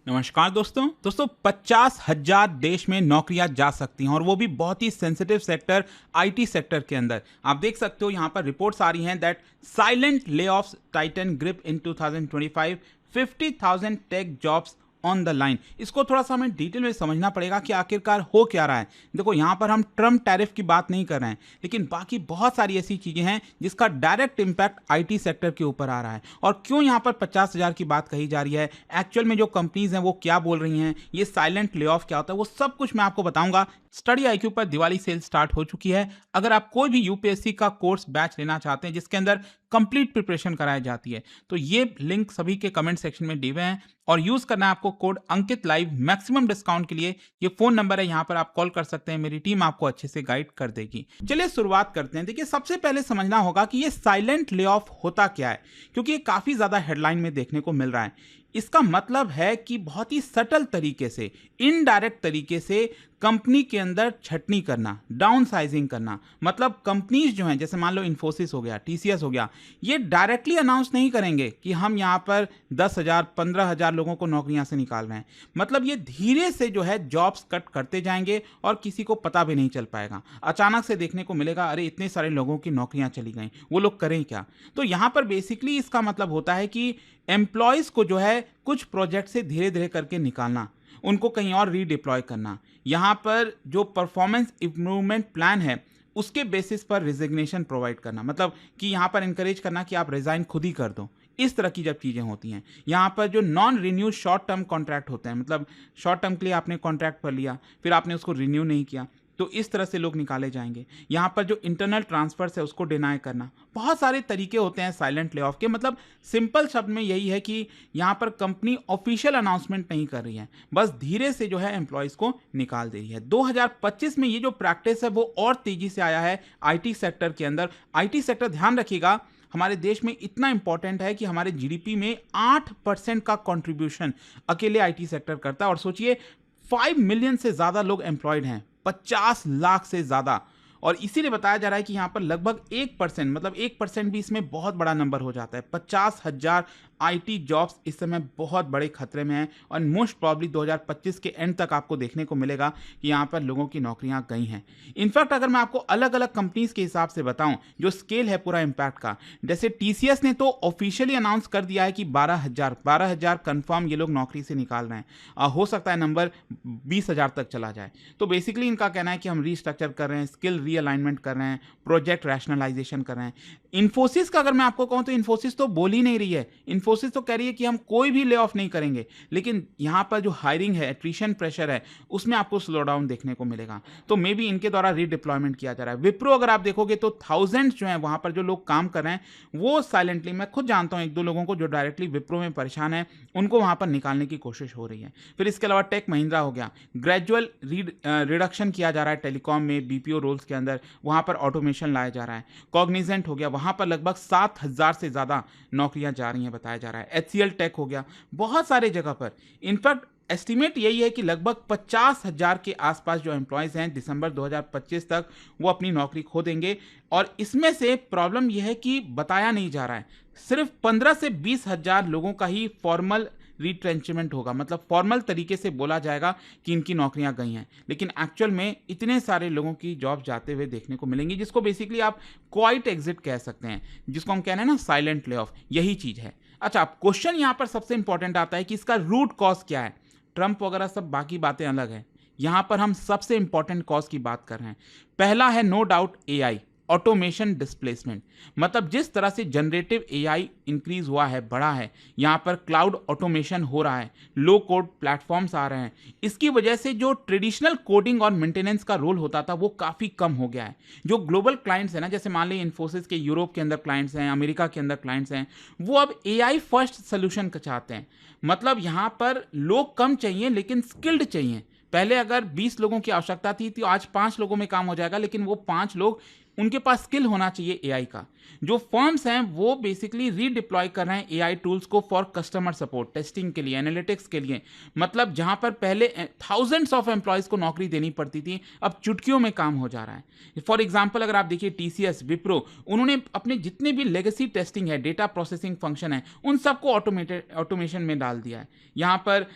नमस्कार दोस्तों 50,000 देश में नौकरियां जा सकती हैं और वो भी बहुत ही सेंसिटिव सेक्टर आईटी सेक्टर के अंदर। आप देख सकते हो यहाँ पर रिपोर्ट्स आ रही हैं that silent layoffs Titan grip in 2025, 50,000 tech jobs on the line. इसको थोड़ा सा हमें डिटेल में समझना पड़ेगा कि आखिरकार हो क्या रहा है। देखो यहाँ पर हम ट्रम्प टैरिफ की बात नहीं कर रहे हैं, लेकिन बाकी बहुत सारी ऐसी चीजें हैं जिसका डायरेक्ट इंपैक्ट आईटी सेक्टर के ऊपर आ रहा है। और क्यों यहाँ पर 50,000 की बात कही जा रही है, एक्चुअल में जो कंपनीज हैं वो क्या बोल रही हैं, ये साइलेंट ले ऑफ क्या होता है, वो सब कुछ मैं आपको बताऊंगा। स्टडी आईक्यू पर दिवाली सेल स्टार्ट हो चुकी है। अगर आप कोई भी यूपीएससी का कोर्स बैच लेना चाहते हैं जिसके अंदर कंप्लीट प्रिपरेशन कराई जाती है, तो ये लिंक सभी के कमेंट सेक्शन में दिए हुए हैं और यूज करना है आपको कोड अंकित लाइव मैक्सिमम डिस्काउंट के लिए। ये फोन नंबर है, यहाँ पर आप कॉल कर सकते हैं, मेरी टीम आपको अच्छे से गाइड कर देगी। चलिए शुरुआत करते हैं। देखिए सबसे पहले समझना होगा कि ये साइलेंट ले ऑफ होता क्या है, क्योंकि ये काफी ज्यादा हेडलाइन में देखने को मिल रहा है। इसका मतलब है कि बहुत ही सटल तरीके से, इनडायरेक्ट तरीके से कंपनी के अंदर छटनी करना, डाउन साइजिंग करना। मतलब कंपनीज जो हैं, जैसे मान लो इन्फोसिस हो गया, टीसीएस हो गया, ये डायरेक्टली अनाउंस नहीं करेंगे कि हम यहाँ पर 10,000 15,000 लोगों को नौकरियां से निकाल रहे हैं। मतलब ये धीरे से जो है जॉब्स कट करते जाएंगे और किसी को पता भी नहीं चल पाएगा। अचानक से देखने को मिलेगा अरे इतने सारे लोगों की नौकरियां चली गई, वो लोग करें क्या। तो यहाँ पर बेसिकली इसका मतलब होता है कि एम्प्लॉयज को जो है कुछ प्रोजेक्ट से धीरे धीरे करके निकालना, उनको कहीं और रीडिप्लॉय करना। यहाँ पर जो परफॉर्मेंस इंप्रूवमेंट प्लान है उसके बेसिस पर रिजिग्नेशन प्रोवाइड करना, मतलब कि यहाँ पर इंकरेज करना कि आप रिजाइन खुद ही कर दो। इस तरह की जब चीज़ें होती हैं, यहाँ पर जो non renew short term contract होते हैं, मतलब शॉर्ट टर्म के लिए आपने कॉन्ट्रैक्ट पर लिया, फिर आपने उसको रिन्यू नहीं किया, तो इस तरह से लोग निकाले जाएंगे। यहाँ पर जो इंटरनल ट्रांसफर्स है उसको डिनाई करना, बहुत सारे तरीके होते हैं साइलेंट ले ऑफ के। मतलब सिंपल शब्द में यही है कि यहाँ पर कंपनी ऑफिशियल अनाउंसमेंट नहीं कर रही है, बस धीरे से जो है एम्प्लॉयज को निकाल दे रही है। 2025 में ये जो प्रैक्टिस है वो और तेजी से आया है आईटी सेक्टर के अंदर। आईटी सेक्टर, ध्यान रखिएगा, हमारे देश में इतना इंपॉर्टेंट है कि हमारे जीडीपी में 8% का कंट्रीब्यूशन अकेले आईटी सेक्टर करता है। और सोचिए 5 मिलियन से ज्यादा लोग एम्प्लॉयड हैं, 50 लाख से ज्यादा। और इसीलिए बताया जा रहा है कि यहाँ पर लगभग 1%, मतलब 1% भी इसमें बहुत बड़ा नंबर हो जाता है। 50,000 आईटी जॉब्स इस समय बहुत बड़े खतरे में हैं और मोस्ट प्रॉब्ली 2025 के एंड तक आपको देखने को मिलेगा कि यहाँ पर लोगों की नौकरियाँ गई हैं। इनफैक्ट अगर मैं आपको अलग अलग कंपनीज के हिसाब से बताऊं जो स्केल है पूरा इम्पैक्ट का, जैसे टीसीएस ने तो ऑफिशियली अनाउंस कर दिया है कि 12,000 कंफर्म ये लोग नौकरी से निकाल रहे हैं। हो सकता है नंबर 20,000 तक चला जाए। तो बेसिकली इनका कहना है कि हम रीस्ट्रक्चर कर रहे हैं, स्किल रीअलाइनमेंट कर रहे हैं, प्रोजेक्ट रैशनलाइजेशन कर रहे हैं। इन्फोसिस का अगर मैं आपको कहूं तो इन्फोसिस तो बोल ही नहीं रही है। इन्फोसिस तो कह रही है कि हम कोई भी ले ऑफ नहीं करेंगे, लेकिन यहाँ पर जो हायरिंग है, एट्रिशन प्रेशर है, उसमें आपको स्लो डाउन देखने को मिलेगा। तो मे बी इनके द्वारा रीडिप्लॉयमेंट किया जा रहा है। विप्रो अगर आप देखोगे तो थाउजेंड्स जो है वहां पर जो लोग काम कर रहे हैं वो साइलेंटली, मैं खुद जानता हूं एक दो लोगों को जो डायरेक्टली विप्रो में परेशान है, उनको वहां पर निकालने की कोशिश हो रही है। फिर इसके अलावा टेक महिंद्रा हो गया, ग्रेजुअल रिडक्शन किया जा रहा है टेलीकॉम में, बीपीओ रोल्स के अंदर, वहां पर ऑटोमेशन लाया जा रहा है। कॉग्निजेंट हो गया, वहां पर लगभग 7,000 से ज्यादा नौकरियां जा रही हैं बताया जा रहा है। एचसीएल टेक हो गया, बहुत सारे जगह पर। इनफैक्ट एस्टिमेट यही है कि लगभग 50,000 के आसपास जो एम्प्लॉयज हैं दिसंबर 2025 तक वो अपनी नौकरी खो देंगे। और इसमें से प्रॉब्लम यह है कि बताया नहीं जा रहा है, सिर्फ 15 से 20,000 लोगों का ही फॉर्मल रिट्रेंचमेंट होगा, मतलब फॉर्मल तरीके से बोला जाएगा कि इनकी नौकरियां गई हैं, लेकिन एक्चुअल में इतने सारे लोगों की जॉब जाते हुए देखने को मिलेंगी, जिसको बेसिकली आप क्वाइट एग्जिट कह सकते हैं, जिसको हम कह रहे हैं ना साइलेंट ले ऑफ, यही चीज है। अच्छा, क्वेश्चन यहां पर सबसे इंपॉर्टेंट आता है कि इसका रूट कॉज क्या है। ट्रंप वगैरह सब बाकी बातें अलग है, यहां पर हम सबसे इंपॉर्टेंट कॉज की बात कर रहे हैं। पहला है no doubt AI, automation displacement. मतलब जिस तरह से जनरेटिव एआई इंक्रीज हुआ है, बढ़ा है, यहाँ पर क्लाउड ऑटोमेशन हो रहा है, लो कोड प्लेटफॉर्म्स आ रहे हैं, इसकी वजह से जो ट्रेडिशनल कोडिंग और मेंटेनेंस का रोल होता था वो काफ़ी कम हो गया है। जो ग्लोबल क्लाइंट्स हैं ना, जैसे मान लीजिए इन्फोसिस के यूरोप के अंदर क्लाइंट्स हैं, अमेरिका के अंदर क्लाइंट्स हैं, वो अब एआई फर्स्ट सोल्यूशन का चाहते हैं। मतलब यहाँ पर लोग कम चाहिए लेकिन स्किल्ड चाहिए। पहले अगर 20 लोगों की आवश्यकता थी तो आज 5 लोगों में काम हो जाएगा, लेकिन वो 5 लोग उनके पास स्किल होना चाहिए एआई का। जो फर्म्स हैं वो बेसिकली रीडिप्लॉय कर रहे हैं एआई टूल्स को फॉर कस्टमर सपोर्ट, टेस्टिंग के लिए, एनालिटिक्स के लिए। मतलब जहां पर पहले थाउजेंड्स ऑफ एम्प्लॉयज को नौकरी देनी पड़ती थी, अब चुटकियों में काम हो जा रहा है। फॉर एग्जाम्पल अगर आप देखिए टीसीएस, विप्रो, उन्होंने अपने जितने भी लेगेसी टेस्टिंग है, डेटा प्रोसेसिंग फंक्शन है, उन सबको ऑटोमेशन में डाल दिया है। यहाँ पर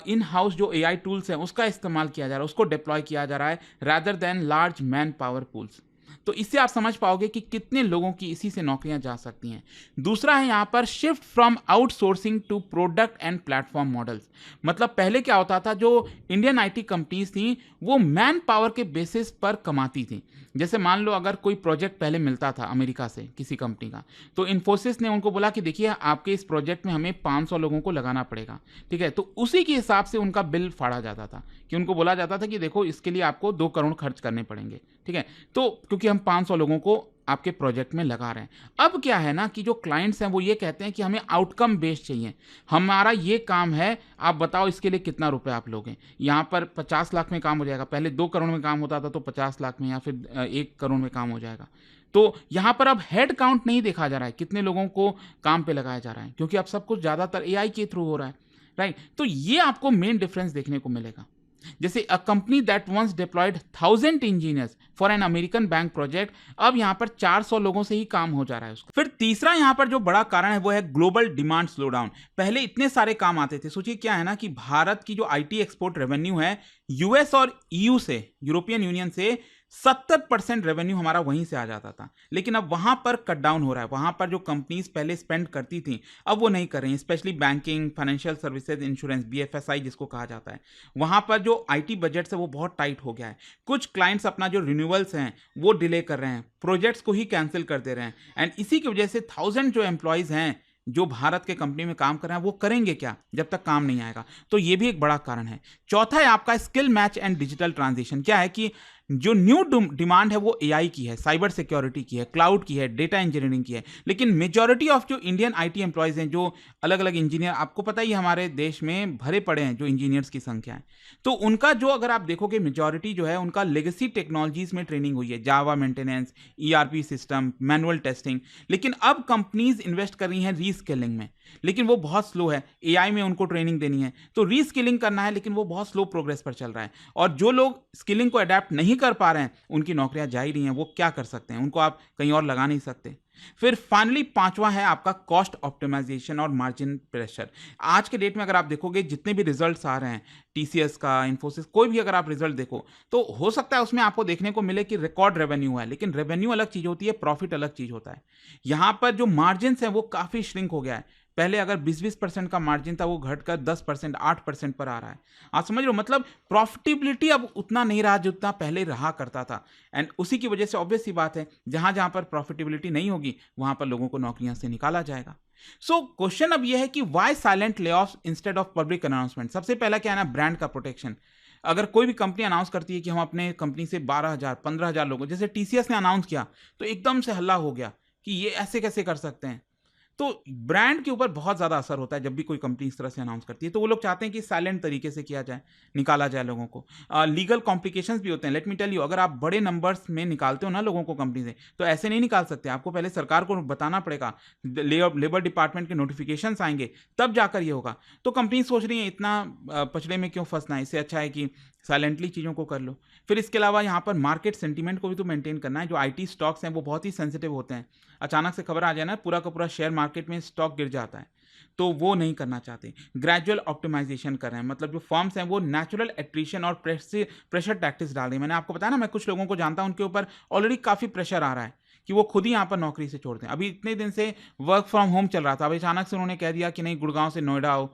इन हाउस जो एआई टूल्स हैं उसका इस्तेमाल किया जा रहा है, उसको डिप्लॉय किया जा रहा है rather than large man power pools. तो इससे आप समझ पाओगे कि कितने लोगों की इसी से नौकरियां जा सकती हैं। दूसरा है यहां पर shift from outsourcing to product and platform models. मतलब पहले क्या होता था, जो इंडियन आईटी कंपनीज थी वो मैन पावर के बेसिस पर कमाती थी। जैसे मान लो अगर कोई प्रोजेक्ट पहले मिलता था अमेरिका से किसी कंपनी का, तो इन्फोसिस ने उनको बोला कि देखिए आपके इस प्रोजेक्ट में हमें 500 लोगों को लगाना पड़ेगा, ठीक है। तो उसी के हिसाब से उनका बिल फाड़ा जाता था कि उनको बोला जाता था कि देखो इसके लिए आपको 2 करोड़ खर्च करने पड़ेंगे, ठीक है। तो क्योंकि हम 500 लोगों को आपके प्रोजेक्ट में लगा रहे हैं। अब क्या है ना कि जो क्लाइंट्स हैं वो ये कहते हैं कि हमें आउटकम बेस्ड चाहिए, हमारा ये काम है, आप बताओ इसके लिए कितना रुपए आप लोगे। यहाँ पर 50 लाख में काम हो जाएगा, पहले 2 करोड़ में काम होता था तो 50 लाख में या फिर 1 करोड़ में काम हो जाएगा। तो यहाँ पर अब हेड काउंट नहीं देखा जा रहा है, कितने लोगों को काम पे लगाया जा रहा है, क्योंकि अब सब कुछ ज़्यादातर एआई के थ्रू हो रहा है, राइट। तो ये आपको मेन डिफरेंस देखने को मिलेगा। जैसे a company that once deployed 1000 engineers for an American bank project, अब यहां पर 400 लोगों से ही काम हो जा रहा है उसको। फिर तीसरा यहां पर जो बड़ा कारण है वो है ग्लोबल डिमांड स्लोडाउन। पहले इतने सारे काम आते थे, सोचिए क्या है ना कि भारत की जो आईटी एक्सपोर्ट रेवेन्यू है यूएस और ईयू से, यूरोपियन यूनियन से 70% रेवेन्यू हमारा वहीं से आ जाता था। लेकिन अब वहां पर कट डाउन हो रहा है, वहां पर जो कंपनीज पहले स्पेंड करती थी अब वो नहीं कर रही हैं, specially banking, financial services, insurance, BFSI जिसको कहा जाता है, वहां पर जो आईटी बजट है वो बहुत टाइट हो गया है। कुछ क्लाइंट्स अपना जो रिन्यूअल्स हैं वो डिले कर रहे हैं, प्रोजेक्ट्स को ही कैंसिल कर दे रहे हैं, एंड इसी की वजह से 1000 जो एम्प्लॉयज हैं जो भारत के कंपनी में काम कर रहे हैं वो करेंगे क्या जब तक काम नहीं आएगा। तो ये भी एक बड़ा कारण है। चौथा है आपका skill match and digital transition. क्या है कि जो न्यू डिमांड है वो एआई की है, साइबर सिक्योरिटी की है, क्लाउड की है, डेटा इंजीनियरिंग की है। लेकिन मेजॉरिटी ऑफ जो इंडियन आईटी एम्प्लॉयज हैं, जो अलग अलग इंजीनियर, आपको पता ही हमारे देश में भरे पड़े हैं जो इंजीनियर्स की संख्या है, तो उनका जो अगर आप देखोगे मेजॉरिटी जो है उनका लेगेसी टेक्नोलॉजीज में ट्रेनिंग हुई है, Java maintenance, ERP system, manual testing. लेकिन अब कंपनीज इन्वेस्ट कर रही हैं रीस्किलिंग में, लेकिन वो बहुत स्लो है। एआई में उनको ट्रेनिंग देनी है तो रीस्किलिंग करना है, लेकिन वो बहुत स्लो प्रोग्रेस पर चल रहा है। और जो लोग स्किलिंग को अडेप्ट नहीं कर पा रहे हैं उनकी नौकरियां जा ही रही हैं, वो क्या कर सकते हैं, उनको आप कहीं और लगा नहीं सकते। फिर फाइनली पांचवा है आपका कॉस्ट ऑप्टिमाइजेशन और मार्जिन प्रेशर। आज के डेट में अगर आप देखोगे जितने भी रिजल्ट्स आ रहे हैं, टीसीएस का, इन्फोसिस, कोई भी अगर आप रिजल्ट देखो तो हो सकता है उसमें आपको देखने को मिले कि रिकॉर्ड रेवेन्यू है, लेकिन रेवेन्यू अलग चीज होती है, प्रॉफिट अलग चीज होता है। यहां पर जो मार्जिन है वो काफी श्रिंक हो गया है। पहले अगर 20% का मार्जिन था वो घटकर 10%, 8% पर आ रहा है। आप समझ लो, मतलब प्रॉफिटेबिलिटी अब उतना नहीं रहा जितना पहले रहा करता था। एंड उसी की वजह से ऑब्वियस सी बात है, जहां जहां पर प्रॉफिटेबिलिटी नहीं होगी वहां पर लोगों को नौकरियां से निकाला जाएगा। सो क्वेश्चन अब यह है कि why silent layoffs instead of public announcement. सबसे पहला क्या है ना, ब्रांड का प्रोटेक्शन। अगर कोई भी कंपनी अनाउंस करती है कि हम अपने कंपनी से 12,000, 15,000 लोगों, जैसे टीसीएस ने अनाउंस किया तो एकदम से हल्ला हो गया कि ये ऐसे कैसे कर सकते हैं। तो ब्रांड के ऊपर बहुत ज़्यादा असर होता है जब भी कोई कंपनी इस तरह से अनाउंस करती है। तो वो लोग चाहते हैं कि साइलेंट तरीके से किया जाए, निकाला जाए लोगों को। लीगल कॉम्प्लिकेशंस भी होते हैं। लेट मी टेल यू, अगर आप बड़े नंबर्स में निकालते हो ना लोगों को कंपनी से, तो ऐसे नहीं निकाल सकते। आपको पहले सरकार को बताना पड़ेगा, लेबर डिपार्टमेंट के नोटिफिकेशंस आएंगे, तब जाकर ये होगा। तो कंपनी सोच रही है इतना पछड़े में क्यों फंसना है, इससे अच्छा है कि साइलेंटली चीज़ों को कर लो। फिर इसके अलावा यहाँ पर मार्केट सेंटीमेंट को भी तो मेंटेन करना है। जो आईटी स्टॉक्स हैं वो बहुत ही सेंसिटिव होते हैं। अचानक से खबर आ जाए ना, पूरा का पूरा शेयर मार्केट में स्टॉक गिर जाता है, तो वो नहीं करना चाहते। ग्रेजुअल ऑप्टिमाइजेशन कर रहे हैं, मतलब जो फर्म्स हैं वो नेचुरल एट्रिशन और प्रेशर टैक्टिक्स डाल रही है। मैंने आपको बताया ना, मैं कुछ लोगों को जानता हूं उनके ऊपर ऑलरेडी काफ़ी प्रेशर आ रहा है कि वो खुद ही यहाँ पर नौकरी से छोड़ दें। अभी इतने दिन से वर्क फ्रॉम होम चल रहा था, अभी अचानक से उन्होंने कह दिया कि नहीं, गुड़गांव से नोएडा आओ।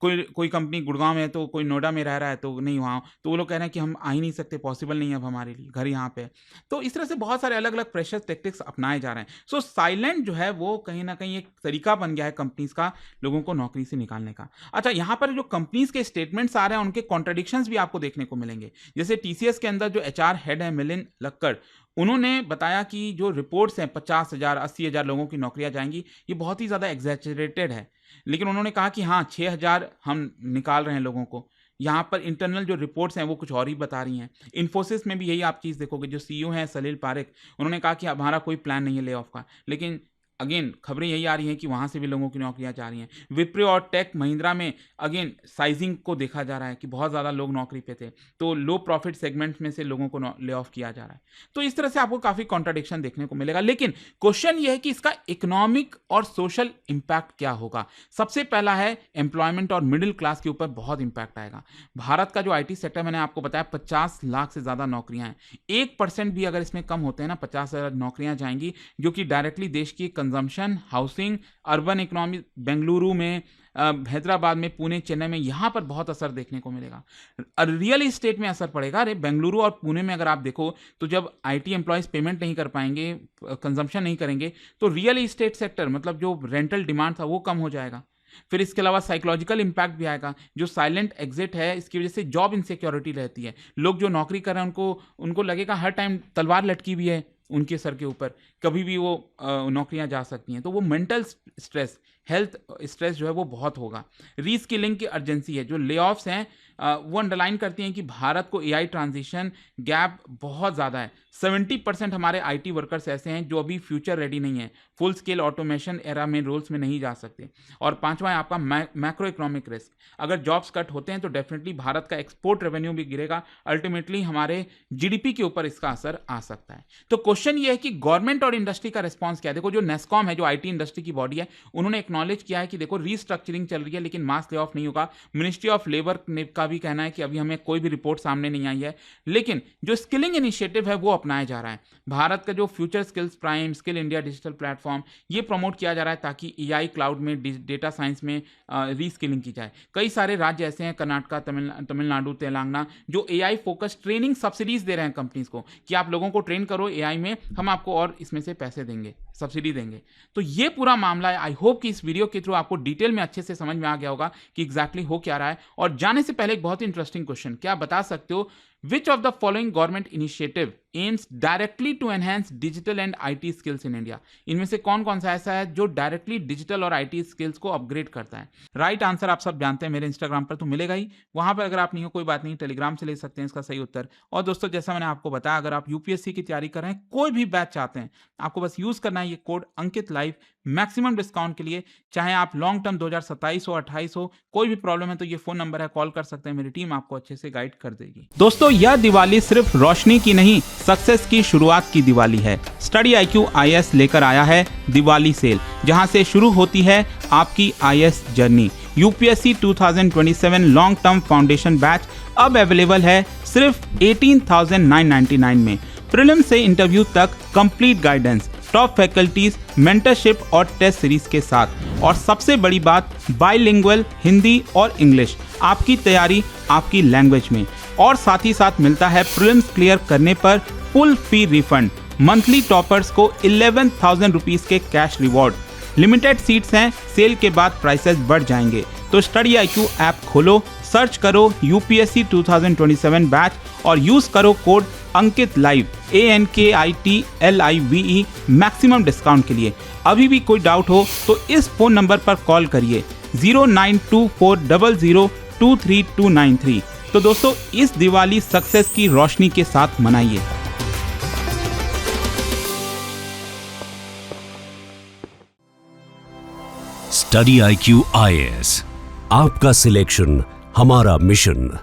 कोई कंपनी गुड़गांव में है तो कोई नोएडा में रह रहा है तो नहीं वहाँ, तो वो लोग कह रहे हैं कि हम आ ही नहीं सकते, पॉसिबल नहीं है अब हमारे लिए, घर यहाँ पे। तो इस तरह से बहुत सारे अलग अलग प्रेशर टैक्टिक्स अपनाए जा रहे हैं। सो साइलेंट जो है वो कहीं ना कहीं एक तरीका बन गया है कंपनीज का लोगों को नौकरी से निकालने का। अच्छा, यहाँ पर जो कंपनीज के स्टेटमेंट्स आ रहे हैं उनके कॉन्ट्रडिक्शंस भी आपको देखने को मिलेंगे। जैसे टीसीएस के अंदर जो एचआर हेड है मिलिंद लक्कड़, उन्होंने बताया कि जो रिपोर्ट्स हैं 50,000, 80,000 लोगों की नौकरियां जाएंगी, ये बहुत ही ज़्यादा एग्जैजरेटेड है। लेकिन उन्होंने कहा कि हाँ, 6,000 हम निकाल रहे हैं लोगों को, यहाँ पर इंटरनल जो रिपोर्ट्स हैं वो कुछ और ही बता रही हैं। इन्फोसिस में भी यही आप चीज़ देखोगे, जो सीईओ हैं सलील पारेख, उन्होंने कहा कि हमारा कोई प्लान नहीं है ले ऑफ का, लेकिन अगेन खबरें यही आ रही हैं कि वहाँ से भी लोगों की नौकरियां जा रही हैं। विप्रो और टेक महिंद्रा में अगेन साइजिंग को देखा जा रहा है कि बहुत ज़्यादा लोग नौकरी पे थे, तो लो प्रॉफिट सेगमेंट्स में से लोगों को ले ऑफ किया जा रहा है। तो इस तरह से आपको काफ़ी कॉन्ट्राडिक्शन देखने को मिलेगा, लेकिन क्वेश्चन ये है कि इसका इकोनॉमिक और सोशल इंपैक्ट क्या होगा। सबसे पहला है एम्प्लॉयमेंट और मिडिल क्लास के ऊपर बहुत इंपैक्ट आएगा। भारत का जो IT सेक्टर मैंने आपको बताया 50 लाख से ज़्यादा नौकरियां हैं, 1% भी अगर इसमें कम होते हैं ना, 50,000 नौकरियां जाएंगी, जो कि डायरेक्टली देश की consumption, housing, urban economy, Bengaluru में, हैदराबाद में, पुणे, चेन्नई में, यहाँ पर बहुत असर देखने को मिलेगा। रियल इस्टेट में असर पड़ेगा। अरे बेंगलुरु और पुणे में अगर आप देखो तो जब IT एम्प्लॉयज़ पेमेंट नहीं कर पाएंगे, कंजम्पशन नहीं करेंगे, तो रियल इस्टेट सेक्टर मतलब जो रेंटल डिमांड था वो कम हो जाएगा। फिर इसके अलावा साइकोलॉजिकल इंपैक्ट भी आएगा। जो साइलेंट एग्जिट है, इसकी वजह से जॉब इनसिक्योरिटी रहती है। लोग जो नौकरी कर रहे हैं उनको लगेगा हर टाइम तलवार लटकी हुई है उनके सर के ऊपर, कभी भी वो नौकरियां जा सकती हैं। तो वो मेंटल स्ट्रेस, हेल्थ स्ट्रेस जो है वो बहुत होगा। रीस्किलिंग की अर्जेंसी है। जो ले ऑफ्स हैं वो अंडरलाइन करती हैं कि भारत को AI ट्रांजिशन गैप बहुत ज़्यादा है। 70% हमारे IT वर्कर्स ऐसे हैं जो अभी फ्यूचर रेडी नहीं है, फुल स्केल ऑटोमेशन एरा में रोल्स में नहीं जा सकते। और पांचवा है आपका मैक्रो इकोनॉमिक रिस्क। अगर जॉब्स कट होते हैं तो डेफिनेटली भारत का एक्सपोर्ट रेवेन्यू भी गिरेगा, अल्टीमेटली हमारे GDP के ऊपर इसका असर आ सकता है। तो क्वेश्चन ये है कि गवर्नमेंट और इंडस्ट्री का रिस्पॉन्स क्या है। देखो जो नेस्कॉम है, जो IT इंडस्ट्री की बॉडी है, उन्होंने एक्नॉलेज किया है कि देखो रीस्ट्रक्चरिंग चल रही है लेकिन मास ले ऑफ नहीं होगा। मिनिस्ट्री ऑफ लेबर का भी कहना है कि अभी हमें कोई भी रिपोर्ट सामने नहीं आई है, लेकिन जो स्किलिंग इनिशिएटिव है वो अपनाया जा रहा है। भारत का जो future skills prime, skill India digital platform, ये प्रमोट किया जा रहा है ताकि AI क्लाउड में, डेटा साइंस में रीस्किलिंग की जाए। कई सारे राज्य ऐसे हैं, कर्नाटका, तमिलनाडु, तेलंगाना, जो AI फोकस ट्रेनिंग सब्सिडीज दे रहे हैं कंपनीज को कि आप लोगों को ट्रेन करो AI में, हम आपको और इसमें से पैसे देंगे, सब्सिडी देंगे। तो ये पूरा मामला है। आई होप कि इस वीडियो के थ्रू आपको डिटेल में अच्छे से समझ में आ गया होगा कि एग्जैक्टली हो क्या रहा है। और जाने से पहले एक बहुत ही इंटरेस्टिंग क्वेश्चन, क्या आप बता सकते हो which of the following government initiative aims directly to enhance digital and IT skills in India? इनमें से कौन कौन सा ऐसा है जो डायरेक्टली डिजिटल और IT स्किल्स को अपग्रेड करता है? राइट आंसर आप सब जानते हैं, मेरे इंस्टाग्राम पर तो मिलेगा ही। वहां पर अगर आप नहीं हो कोई बात नहीं, टेलीग्राम से ले सकते हैं इसका सही उत्तर। और दोस्तों जैसा मैंने आपको बताया, अगर आप UPSC की तैयारी कर रहे हैं, कोई भी बैच चाहते हैं, आपको बस यूज करना है ये कोड अंकित लाइव मैक्सिमम डिस्काउंट के लिए। चाहे आप लॉन्ग टर्म 2027 हो, 28 हो, कोई भी प्रॉब्लम है तो ये फोन नंबर है, कॉल कर सकते हैं, मेरी टीम आपको अच्छे से गाइड कर देगी। दोस्तों यह दिवाली सिर्फ रोशनी की नहीं, सक्सेस की शुरुआत की दिवाली है। स्टडी IQ IAS लेकर आया है दिवाली सेल, जहां से शुरू होती है आपकी IAS journey. UPSC 2027 long term foundation batch अब अवेलेबल है सिर्फ 18,999 में। प्रीलिम से इंटरव्यू तक complete guidance, top faculties, mentorship और टेस्ट सीरीज के साथ। और सबसे बड़ी बात, बाइलिंगुअल हिंदी और इंग्लिश, आपकी तैयारी आपकी लैंग्वेज में। और साथ ही साथ मिलता है प्रीलिम्स क्लियर करने पर फुल फी रिफंड। मंथली टॉपर्स को 11,000 रुपीज के कैश रिवॉर्ड। लिमिटेड सीट्स हैं, सेल के बाद प्राइसेस बढ़ जाएंगे। तो स्टडी IQ ऐप खोलो, सर्च करो UPSC 2027 बैच और यूज करो कोड अंकित लाइव ANKITLIVE मैक्सिमम डिस्काउंट के लिए। अभी भी कोई डाउट हो तो इस फोन नंबर पर कॉल करिए 092400232993। तो दोस्तों इस दिवाली सक्सेस की रोशनी के साथ मनाइए। स्टडी IQ IAS, आपका सिलेक्शन हमारा मिशन।